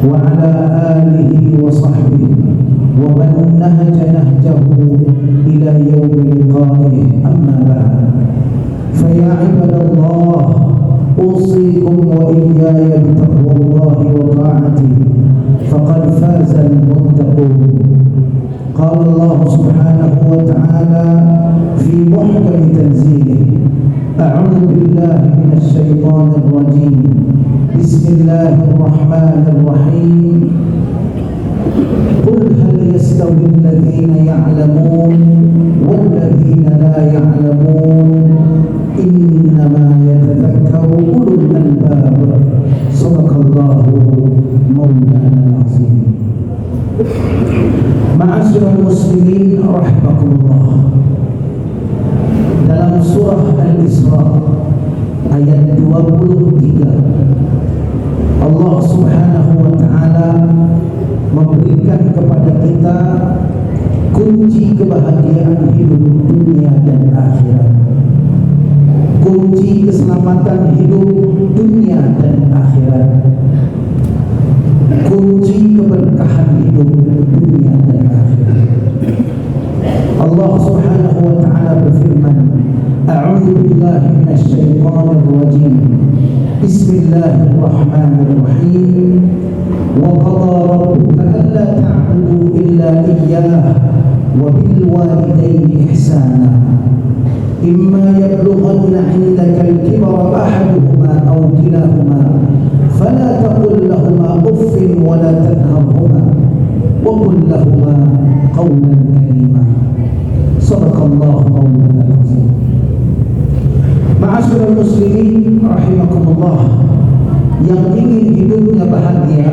وعلى آله وصحبه ومن نهج نهجه إلى يوم لقائه. أما بعد، فيا عباد الله، أوصيكم وإياي بتقوى الله وطاعته، فقد فاز المتقون. قال الله سبحانه وتعالى في محكم تنزيله: أعوذ بالله من الشيطان الرجيم، بسم الله الرحمن الرحيم. قل هل يستوي الذين يعلمون والذين لا يعلمون إنما يتذكر أولو الألباب. صدق الله مولانا العظيم. Ma'asyiral muslimin rahimakumullah. Dalam surah Al-Isra ayat 23, Allah Subhanahu wa taala memberikan kepada kita kunci kebahagiaan hidup dunia dan akhirat, kunci keselamatan hidup dunia dan akhirat, kunci keberkahan hidup dunia dan akhirat. Allah Subhanahu wa taala berfirman: A'udzu billahi minasy syaithanir rajim. Bismillahirrahmanirrahim. Wa qada rabbuka alla ta'budu illa iyyah wa bil walidayni ihsana. Imma yablughanna 'indaka al-kibara ahaduhuma aw kilahuma fala taqul lahumā uffin wa la tanharhumā wa qul lahumā qawlan karīmā. Shadaqallahu mawlana al-'azim. Ma'asyiral muslimin rahimakumullah, yang ingin hidupnya bahagia,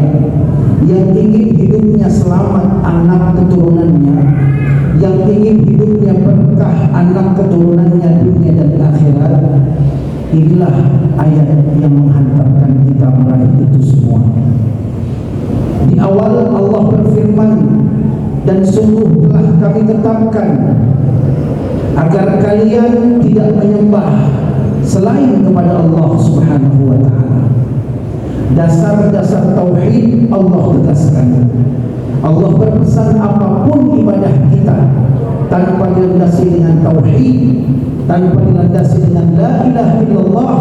yang ingin hidupnya selamat anak keturunannya, yang ingin hidupnya berkah anak keturunannya dunia dan akhirat, inilah ayat yang menghantarkan kita meraih itu semua. Di awal Allah berfirman, dan sungguh telah kami tetapkan agar kalian tidak menyembah selain kepada Allah Subhanahu wa taala. Dasar-dasar tauhid Allah tegaskan. Allah berpesan apapun ibadah kita tanpa dilandasi dengan tauhid, tanpa dilandasi dengan la ilaha illallah,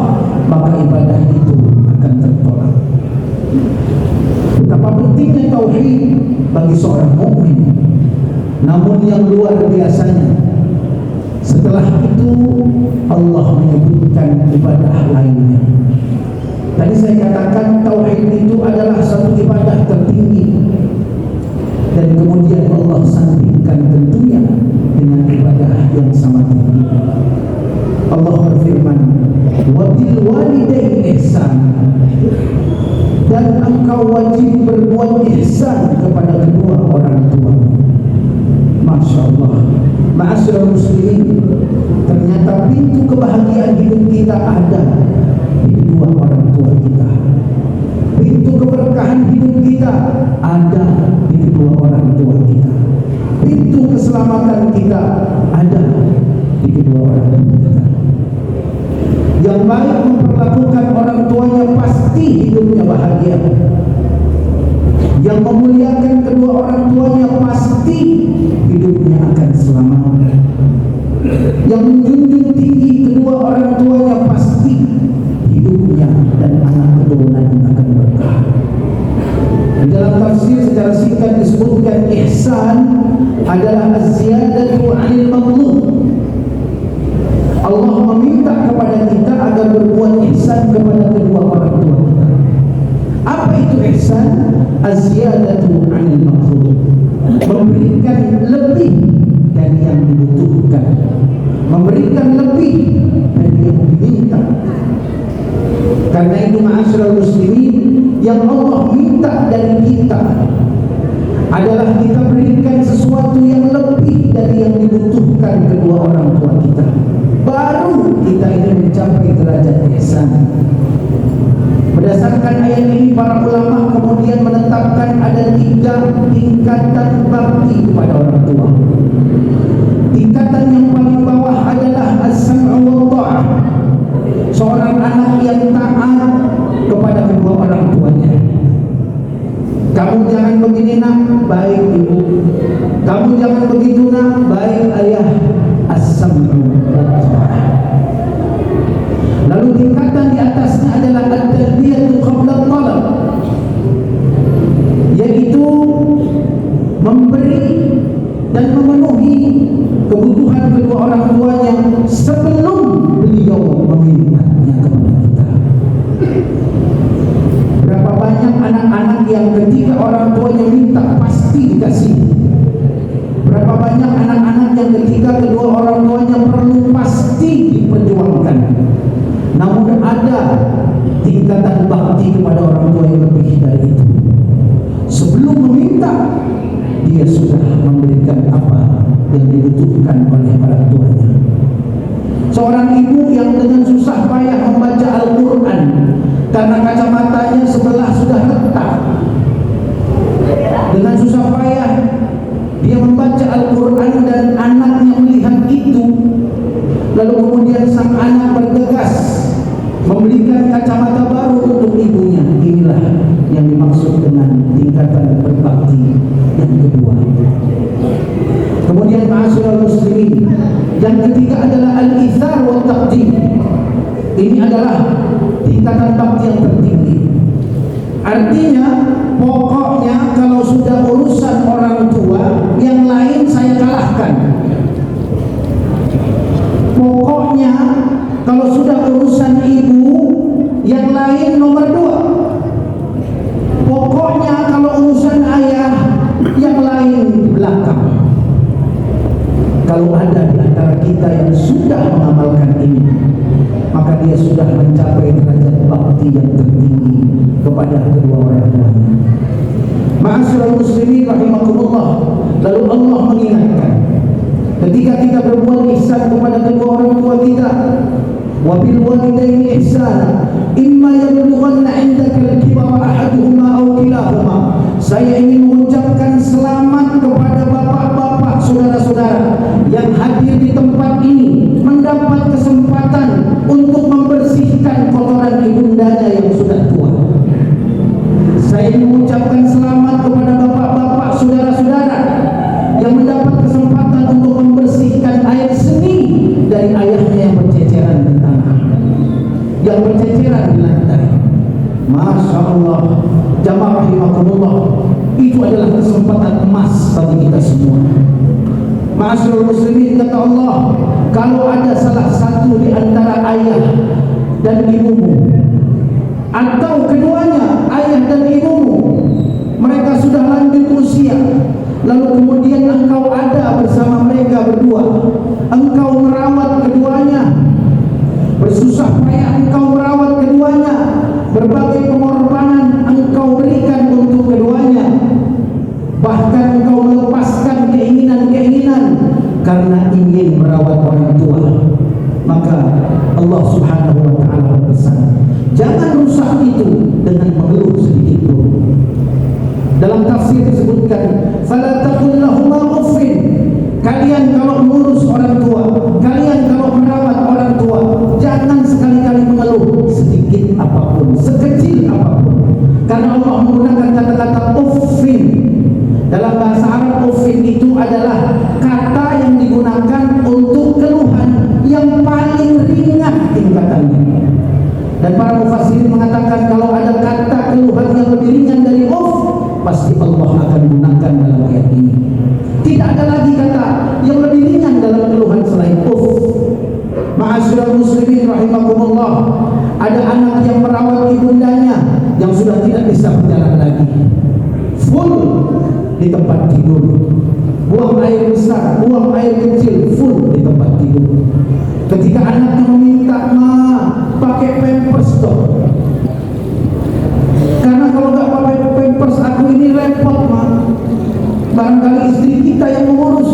maka ibadah itu akan tertolak. Betapa pentingnya tauhid bagi seorang mukmin. Namun yang luar biasanya, setelah itu Allah menyebutkan ibadah lainnya. Tadi saya katakan tauhid itu adalah satu ibadah tertinggi, dan kemudian Allah sandingkan tentunya dengan ibadah yang sama tinggi. Allah berfirman, wa bil walidayni ihsan, dan engkau wajib berbuat ihsan kepada kedua orang tua. Masya Allah. Ma'asyiral muslimin, ternyata pintu kebahagiaan hidup kita ada di kedua orang tua kita. Pintu keberkahan hidup kita ada di kedua orang tua kita. Pintu keselamatan kita ada di kedua orang tua kita. Yang baik memperlakukan orang tuanya pasti hidupnya bahagia. Yang memuliakan kedua orang tuanya pasti hidupnya akan selamat. Yang menjunjung tinggi kedua orang tuanya pasti hidupnya dan anak keturunannya akan berkah. Di dalam tafsir secara singkat disebutkan ihsan adalah az-ziyadatu 'anil matlub. Allah meminta kepada kita agar berbuat ihsan kepada kedua orang tua kita. Apa itu ihsan? Az-ziyadatu 'anil matlub. Memberikan lebih dari yang dibutuhkan, memberikan lebih dari yang diminta. Karena itu ma'asyiral muslimin, yang Allah minta dari kita adalah kita berikan sesuatu yang lebih dari yang dibutuhkan kedua orang tua kita. Baru kita ini mencapai derajat ihsan. Berdasarkan ayat ini, para ulama kemudian menetapkan ada 3 tingkatan bakti kepada orang tua. Tingkatan yang paling bawah adalah as-sam'u wa ta'ah. Seorang anak yang taat kepada kedua orang tuanya. Kamu jangan begini nak, baik ibu. Kamu jangan begitu nak, baik ayah. As-sam'u wa ta'ah. Lalu tingkatan di atasnya adalah at-talbiyatu qabla talab, yaitu memberi dan memenuhi kebutuhan kedua orang tuanya sebelum beliau memintanya kepada kita. Berapa banyak anak-anak yang ketika orang tuanya minta pasti dikasih. Berapa banyak anak-anak yang ketika kedua orang tuanya perlu pasti diperjuangkan. Namun ada tingkatan bakti kepada orang tua yang lebih dari itu. Sebelum meminta, dia sudah memberikan apa yang dibutuhkan oleh orang tuanya. Seorang ibu yang dengan susah payah membaca Al-Quran karena kacamatanya sebelah sudah retak, dengan susah payah dia membaca Al-Quran dan anaknya melihat itu, lalu kemudian sang anak bergegas membelikan kacamata baru untuk ibunya. Inilah yang dimaksud dengan tingkatan berbakti yang kedua. Kemudian ma'asyiral muslimin, yang ketiga adalah al-ithar wa taqdim. Ini adalah tingkatan bakti yang tertinggi. Artinya pokoknya kalau sudah urusan orang tua, yang lain saya kalahkan. Pokoknya kalau sudah urusan ibu, yang lain nomor 2. Pokoknya kalau urusan ayah, yang lain di belakang. Kalau ada di antara kita yang sudah mengamalkan ini, maka dia sudah mencapai derajat bakti yang tertinggi kepada kedua orang tuanya. Ma'asyiral muslimin rahimakumullah. Lalu Allah mengingatkan, ketika kita berbuat ihsan kepada kedua orang tua kita, wa bil walidaini ihsana imma yablughanna 'indaka al-kibara ahaduhuma aw kilahuma. Saya ingin mengucapkan selamat kepada bapak-bapak, saudara-saudara yang hadir di tempat ini, mendapat kesempatan untuk membersihkan kotoran ibundanya yang sudah tua. Saya ingin mengucapkan selamat kepada bapak-bapak, saudara-saudara yang mendapat kesempatan untuk membersihkan air seni dari ayahnya yang berceceran di tanah, yang berceceran di lantai. Masya Allah, jamaah rahimakumullah, itu adalah kesempatan emas bagi kita semua. Ma'asyiral muslimin, kata Allah, kalau ada salah satu di antara ayah dan ibumu, atau keduanya, ayah dan ibumu, mereka sudah lanjut usia, lalu kemudian engkau ada bersama mereka berdua, engkau merawat keduanya, bersusah payah engkau merawat keduanya, berbagai pengorbanan engkau berikan untuk keduanya, bahkan engkau melepaskan keinginan-keinginan karena ingin merawat orang tua. Maka Allah Subhanahu wa ta'ala berpesan, jangan rusak itu dengan mengeluh sedikit pun. Dalam tafsir disebutkan, fala taqul lahuma uffin. Kalian kalau mengurus orang tua, kalian kalau merawat orang tua, jangan sekali-kali mengeluh sedikit apapun, sekecil apapun. Karena Allah menggunakan kata-kata uffin. Dalam bahasa Arab, uffin itu adalah kata yang digunakan untuk keluhan yang paling ringan tingkatannya. Dan para mufassirin mengatakan kalau ada kata keluhan yang lebih ringan dari uff, pasti Allah akan gunakan dalam ayat ini. Tidak ada lagi kata yang lebih ringan dalam keluhan selain uff. Ma'asyiral muslimin rahimakumullah, ada anak yang merawat ibundanya yang sudah tidak bisa berjalan lagi, full di tempat tidur, buang air besar, buang air kecil, full di tempat tidur. Ketika anaknya meminta, ma, pakai pampers dong, karena kalau nggak pakai pampers aku ini repot, ma. Barangkali istri kita yang mengurus.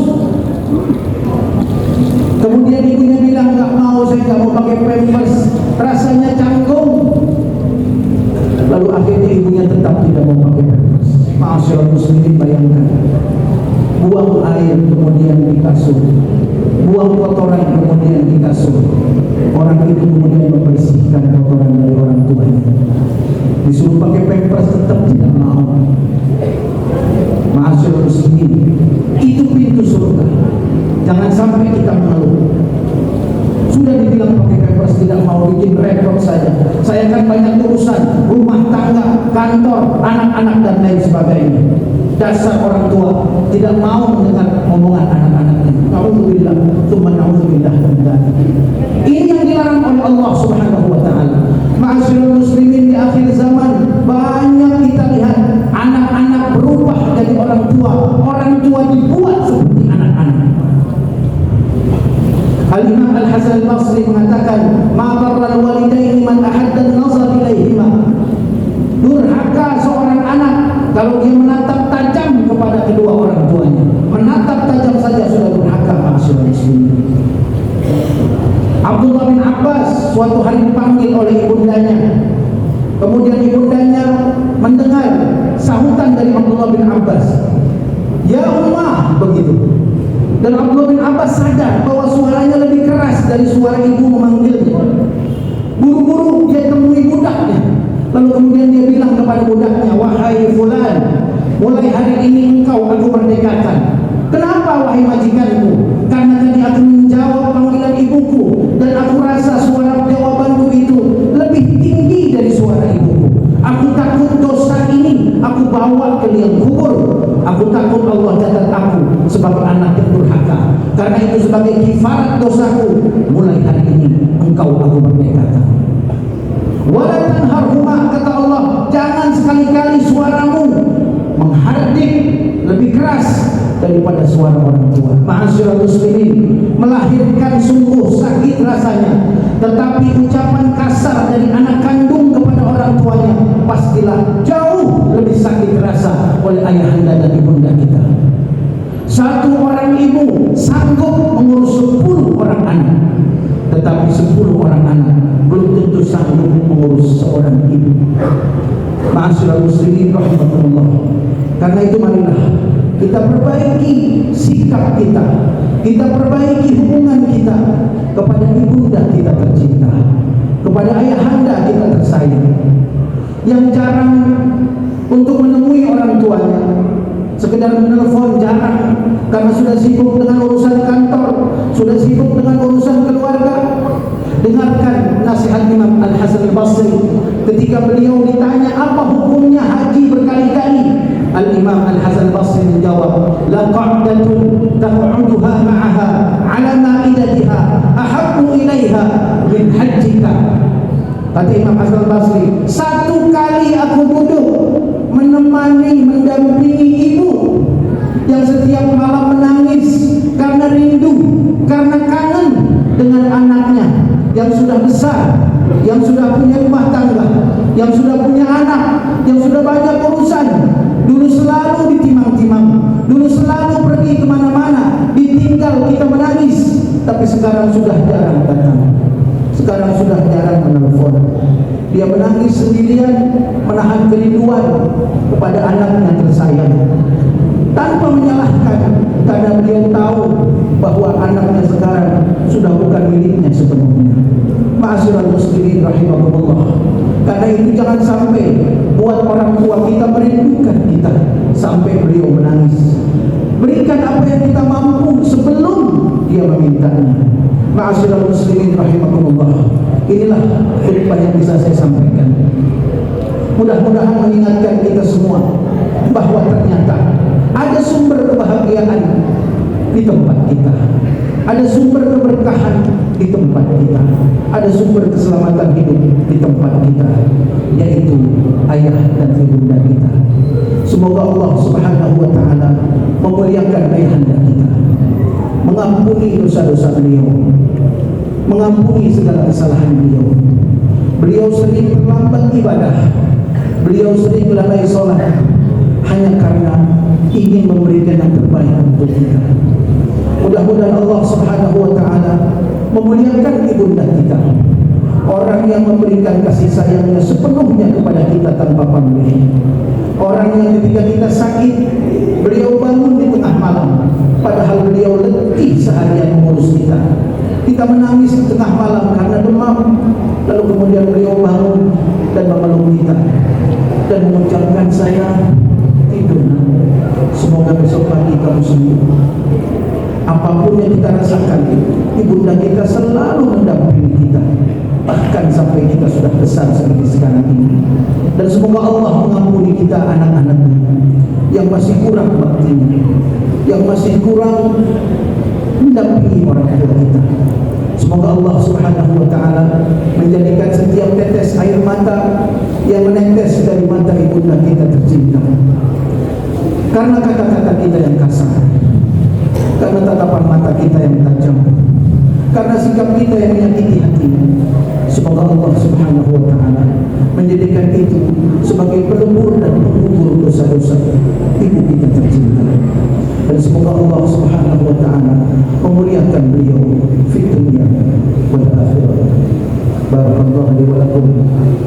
Kemudian ibunya bilang, nggak mau, saya nggak mau pakai pampers, rasanya canggung. Lalu akhirnya ibunya tetap tidak mau pakai pampers. Ma'asyiral muslimin, bayangkan, buang air kemudian di kasur, buang kotoran kemudian di kasur. Orang itu kemudian membersihkan kotoran dari orang tuanya. Disuruh pakai pampers tetap tidak mau. kantor, anak-anak dan lain sebagainya. Dasar orang tua tidak mau mendengar omongan anak-anaknya. Na'udzubillah, tsumma na'udzubillah. Ini yang dilarang oleh Allah Subhanahu wa taala. Ma'asyiral muslimin, di akhir zaman banyak kita lihat anak-anak berubah jadi orang tua dibuat seperti anak-anak. Al-Imam Al-Hasan Al-Basri mengatakan, "Ma barral walidaini man ahadda an-nazar ilaihima." Durhaka seorang anak kalau dia menatap tajam kepada kedua orang tuanya. Menatap tajam saja sudah durhaka, maksudnya muslimin. Abdullah bin Abbas suatu hari dipanggil oleh ibundanya. Kemudian ibundanya mendengar sahutan dari Abdullah bin Abbas, "Ya Ummah," begitu. Dan Abdullah bin Abbas sadar bahwa suaranya lebih keras dari suara ibu memanggilnya. Buru-buru dia temui budaknya. Lalu kemudian dia bilang kepada budaknya, "Wahai fulan, mulai hari ini engkau aku merdekakan." "Kenapa wahai majikanku?" "Karena tadi aku menjawab panggilan ibuku dan aku rasa suara jawabanku itu lebih tinggi dari suara ibuku. Aku takut dosa ini aku bawa ke liang kubur. Aku takut Allah catat aku sebagai anak yang durhaka. Karena itu sebagai kifarat dosaku, mulai hari ini engkau aku merdekakan." Wala tanharhuma, kata Allah, jangan sekali-kali suaramu menghardik lebih keras daripada suara orang tua. Ma'asyiral muslimin, melahirkan sungguh sakit rasanya, tetapi ucapan kasar dari anak kandung kepada orang tuanya pastilah jauh lebih sakit rasa oleh ayahanda dan ibunda kita. Satu orang ibu sanggup mengurus 10 orang anak, tetapi 10 orang anak belum tentu sanggup mengurus seorang ibu. Ma'asyiral muslimin rahimakumullah. Karena itu marilah kita perbaiki sikap kita, kita perbaiki hubungan kita kepada ibunda kita tercinta, kepada ayahanda kita tersayang, yang jarang untuk menemui orang tuanya, sekedar menelpon jarang karena sudah sibuk dengan urusan kantor, sudah sibuk dengan urusan keluarga. Dengarkan nasihat Imam Al-Hasan Al-Basri ketika beliau ditanya apa hukumnya haji berkali-kali. Al-Imam Al-Hasan Al-Basri menjawab, "La qa'datun taq'uduha ma'aha 'ala ma'idatiha ahabbu ilaiha min hajjika." Kata Imam Hasan Al-Basri, satu kali aku duduk menemani, mendampingi ibu yang setiap malam menangis karena rindu, karena kangen dengan anaknya yang sudah besar, yang sudah punya rumah tangga, yang sudah punya anak, yang sudah banyak urusan. Dulu selalu ditimang-timang, dulu selalu pergi kemana-mana, ditinggal kita menangis. Tapi sekarang sudah jarang datang, sekarang sudah jarang menelpon. Dia menangis sendirian, menahan kerinduan kepada anaknya tersayang, tanpa menyalahkan, karena beliau tahu bahwa anaknya sekarang sudah bukan miliknya sepenuhnya. Ma'asyiral muslimin rahimakumullah. Karena itu jangan sampai buat orang tua kita merindukan kita sampai beliau menangis. Berikan apa yang kita mampu sebelum dia memintanya. Ma'asyiral muslimin rahimakumullah. Inilah khutbah yang bisa saya sampaikan. Mudah-mudahan mengingatkan kita semua bahwa ternyata ada sumber kebahagiaan di tempat kita, ada sumber keberkahan di tempat kita, ada sumber keselamatan hidup di tempat kita, yaitu ayah dan ibunda kita. Semoga Allah Subhanahu wa taala memuliakan ayahanda kita, mengampuni dosa-dosa beliau, mengampuni segala kesalahan beliau. Beliau sering terlambat ibadah, beliau sering lalai sholat hanya karena ingin memberikan yang terbaik untuk kita. Mudah-mudahan Allah Subhanahu wa taala memuliakan ibunda kita, orang yang memberikan kasih sayangnya sepenuhnya kepada kita tanpa pamrih, orang yang ketika kita sakit beliau bangun di tengah malam padahal beliau letih seharian mengurus kita. Kita menangis di tengah malam karena demam, lalu kemudian beliau bangun dan memeluk kita dan mengucapkan, "Sayang, tidur, semoga besok pagi kamu sembuh." Apapun yang kita rasakan, ibunda kita selalu mendampingi kita. bahkan sampai kita sudah besar seperti sekarang ini. Dan semoga Allah mengampuni kita anak-anaknya yang masih kurang baktinya, yang masih kurang mendampingi orang tua kita. Semoga Allah Subhanahu wa ta'ala menjadikan setiap tetes air mata yang menetes dari mata ibunda kita tercinta karena kata-kata kita yang kasar, karena tatapan mata kita yang tajam, karena sikap kita yang menyakiti hati. Semoga Allah Subhanahu wa ta'ala menjadikan itu sebagai pelebur dan penggugur dosa-dosa ibu kita tercinta. Dan semoga Allah Subhanahu wa ta'ala memuliakan beliau fi dunya wal akhirah. Barakallahu li wa lakum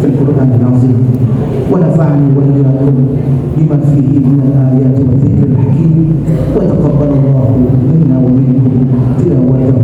fil Qur'anil azim wa nafa'ani wa iyyakum bima fihi min al-ayati wa dhikril hakim wa taqabbalallahu minna wa minkum tilawatahu